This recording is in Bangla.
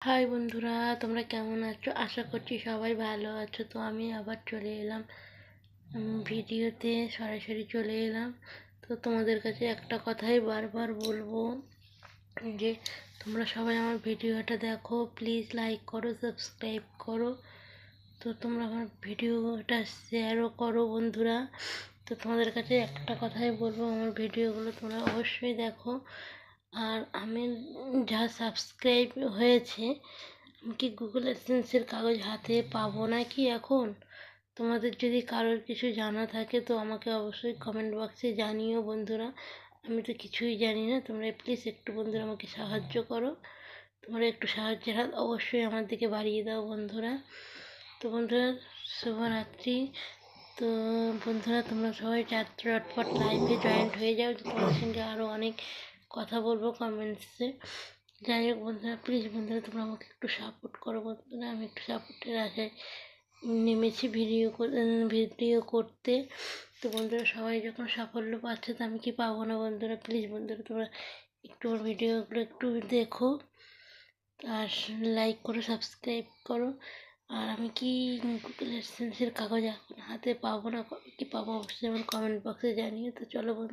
হাই বন্ধুরা, তোমরা কেমন আছো? আশা করছি সবাই ভালো আছো। তো আমি আবার চলে এলাম ভিডিওতে, সরাসরি চলে এলাম। তো তোমাদের কাছে একটা কথাই বারবার বলবো যে তোমরা সবাই আমার ভিডিওটা দেখো, প্লিজ লাইক করো, সাবস্ক্রাইব করো। তো তোমরা আমার ভিডিওটা শেয়ারও করো বন্ধুরা। তো তোমাদের কাছে একটা কথাই বলবো, আমার ভিডিওগুলো তোমরা অবশ্যই দেখো। আর আমি যা সাবস্ক্রাইব হয়েছে, আমি কি গুগল অ্যাডসেন্সের কাগজ হাতে পাবো নাকি এখন? তোমাদের যদি কারোর কিছু জানা থাকে তো আমাকে অবশ্যই কমেন্ট বক্সে জানিও বন্ধুরা। আমি তো কিছুই জানি না, তোমরা প্লিজ একটু বন্ধুরা আমাকে সাহায্য করো। তোমরা একটু সাহায্যের হাত অবশ্যই আমার দিকে বাড়িয়ে দাও বন্ধুরা। তো বন্ধুরা, শুভরাত্রি। তো বন্ধুরা, তোমরা সবাই চটপট লাইভে জয়েন্ট হয়ে যাও, তোমাদের সঙ্গে আরও অনেক কথা বলবো কমেন্টসে। যাই হোক বন্ধুরা, প্লিজ বন্ধুরা তোমরা আমাকে একটু সাপোর্ট করো বন্ধুরা। আমি একটু সাপোর্টের আশায় নেমেছি ভিডিও করতে। তো বন্ধুরা, সবাই যখন সাফল্য পাচ্ছে তো আমি কি পাবো না বন্ধুরা? প্লিজ বন্ধুরা তোমরা একটু আমার ভিডিওগুলো একটু দেখো, আর লাইক করো, সাবস্ক্রাইব করো। আর আমি কি গুগল অ্যাডসেন্সের কাগজ এখন হাতে পাবো না, কি পাবো অবশ্যই আমার কমেন্ট বক্সে জানিয়ে। তো চলো বন্ধু।